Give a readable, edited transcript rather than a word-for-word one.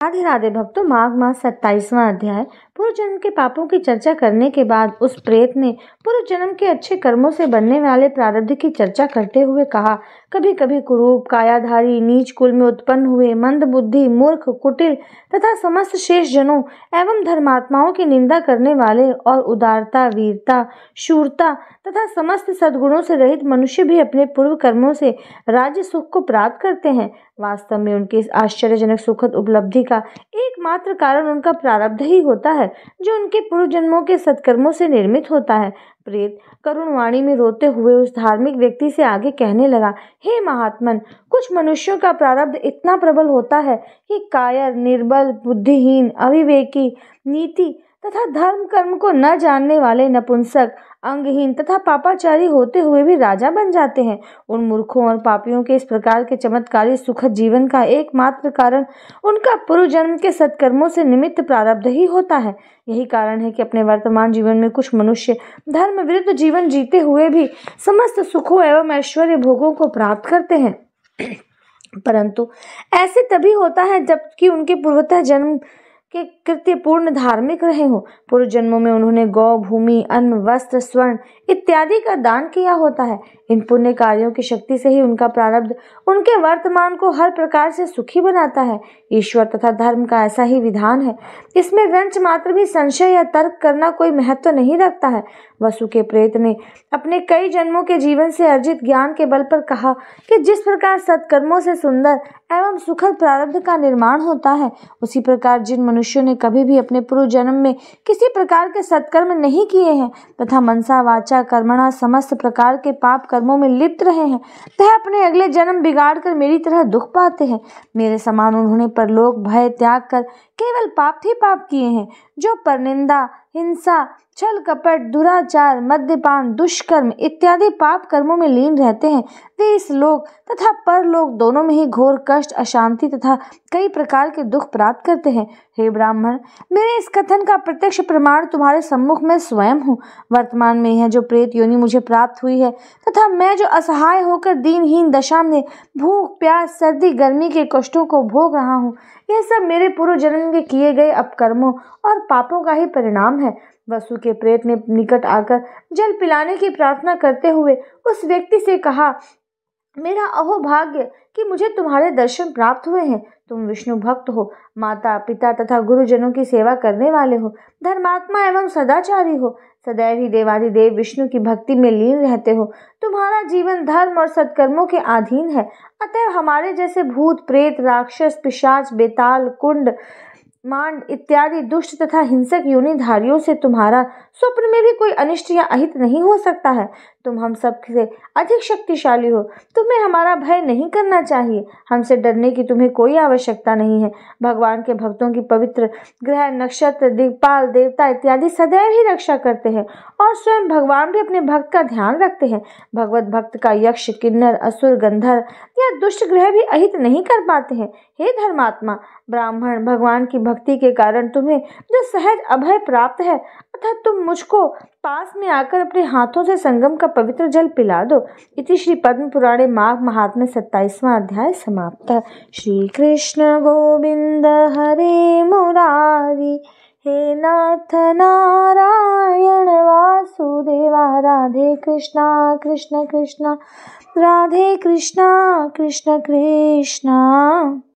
राधे राधे भक्तों। माघ मास 27वां अध्याय। पूर्व जन्म के पापों की चर्चा करने के बाद उस प्रेत ने पूर्व जन्म के अच्छे कर्मों से बनने वाले प्रारब्ध की चर्चा करते हुए कहा, कभी कभी कुरूप, कायाधारी, नीच कुल में उत्पन्न हुए, मंद बुद्धि, मूर्ख, कुटिल तथा समस्त शेष जनों एवं धर्मात्माओं की निंदा करने वाले और उदारता, वीरता, शूरता तथा समस्त सद्गुणों से रहित मनुष्य भी अपने पूर्व कर्मों से राज्य सुख को प्राप्त करते हैं। वास्तव में उनकी इस आश्चर्यजनक सुखद उपलब्धि का एकमात्र कारण उनका प्रारब्ध ही होता है, जो उनके पूर्व जन्मों के सत्कर्मों से निर्मित होता है। प्रेत करुण वाणी में रोते हुए उस धार्मिक व्यक्ति से आगे कहने लगा, हे महात्मन, कुछ मनुष्यों का प्रारब्ध इतना प्रबल होता है कि कायर, निर्बल, बुद्धिहीन, अविवेकी, नीति तथा धर्म कर्म को न जानने वाले नपुंसक, अंगहीन तथा पापाचारी होते हुए भी राजा बन जाते हैं। उन मूर्खों और पापियों के इस प्रकार के चमत्कारी सुखद जीवन का एकमात्र कारण उनका पूर्व जन्म के सत्कर्मों से निमित्त प्रारब्ध ही होता है। यही कारण है कि अपने वर्तमान जीवन में कुछ मनुष्य धर्म विरुद्ध जीवन जीते हुए भी समस्त सुखों एवं ऐश्वर्य भोगों को प्राप्त करते हैं, परंतु ऐसे तभी होता है जबकि उनके पूर्वतः जन्म के कृत्य पूर्ण धार्मिक रहे हो। पूर्व जन्मों में उन्होंने गौ, भूमि, अन्न, वस्त्र, स्वर्ण इत्यादि का दान किया होता है। इन पुण्य कार्यों की शक्ति से ही उनका प्रारब्ध उनके वर्तमान को हर प्रकार से सुखी बनाता है। ईश्वर तथा धर्म का ऐसा ही विधान है। इसमें रंच मात्र भी संशय या तर्क करना कोई महत्व नहीं रखता है। वसु के प्रेत ने अपने कई जन्मों के जीवन से अर्जित ज्ञान के बल पर कहा कि जिस प्रकार सत्कर्मों से सुंदर एवं सुखद प्रारब्ध का निर्माण होता है, उसी प्रकार जिन मनुष्यों ने कभी भी अपने पूर्व जन्म में किसी प्रकार के सत्कर्म नहीं किए हैं तथा मनसा वाचा कर्मणा समस्त प्रकार के पाप कर्मों में लिप्त रहे हैं, वह अपने अगले जन्म बिगाड़ कर मेरी तरह दुख पाते हैं। मेरे समान उन्होंने परलोक भय त्याग कर केवल पाप ही पाप किए हैं। जो परनिंदा, हिंसा, छल कपट, दुराचार, मद्यपान, दुष्कर्म इत्यादि पाप कर्मों में लीन रहते हैं, वे इस लोक तथा परलोक दोनों में ही घोर कष्ट, अशांति तथा कई प्रकार के दुख प्राप्त करते हैं। हे ब्राह्मण, मेरे इस कथन का प्रत्यक्ष प्रमाण तुम्हारे सम्मुख में स्वयं हूँ। वर्तमान में यह जो प्रेत योनि मुझे प्राप्त हुई है तथा मैं जो असहाय होकर दीनहीन दशा में भूख, प्यास, सर्दी, गर्मी के कष्टों को भोग रहा हूँ, यह सब मेरे पूर्व जन्म के किए गए अपकर्मों और पापों का ही परिणाम है। वसु के प्रेत ने निकट आकर जल पिलाने की प्रार्थना करते हुए उस व्यक्ति से कहा, मेरा अहोभाग्य कि मुझे तुम्हारे दर्शन प्राप्त हुए हैं। तुम विष्णु भक्त हो, माता पिता तथा गुरुजनों की सेवा करने वाले हो, धर्मात्मा एवं सदाचारी हो, सदैव ही देवाधिदेव विष्णु की भक्ति में लीन रहते हो। तुम्हारा जीवन धर्म और सत्कर्मों के अधीन है। अतः हमारे जैसे भूत, प्रेत, राक्षस, पिशाच, बेताल, कुंड, मांड इत्यादि दुष्ट तथा हिंसक योनिधारियों से तुम्हारा स्वप्न में भी कोई अनिष्ट या अहित नहीं हो सकता है। तुम हम सब से अधिक शक्तिशाली हो, तुम्हें हमारा भय नहीं करना चाहिए। हमसे डरने की तुम्हें कोई आवश्यकता नहीं है। भगवान के भक्तों की पवित्र ग्रह, नक्षत्र, दिक्पाल, देवता इत्यादि सदैव ही रक्षा करते हैं और स्वयं भगवान भी अपने भक्त का ध्यान रखते हैं। भगवत भक्त का यक्ष, किन्नर, असुर, गंधर्व या दुष्ट ग्रह भी अहित नहीं कर पाते हैं। हे धर्मात्मा ब्राह्मण, भगवान की भक्ति के कारण तुम्हें जो सहज अभय प्राप्त है, अर्थात तुम मुझको पास में आकर अपने हाथों से संगम का पवित्र जल पिला दो। इति श्री पद्म पुराणे माघ महात्म्य 27वां अध्याय समाप्त। श्री कृष्ण गोविंद हरे मुरारी, हे नाथ नारायण वासुदेवा, राधे कृष्णा कृष्ण कृष्ण, राधे कृष्णा कृष्ण कृष्ण।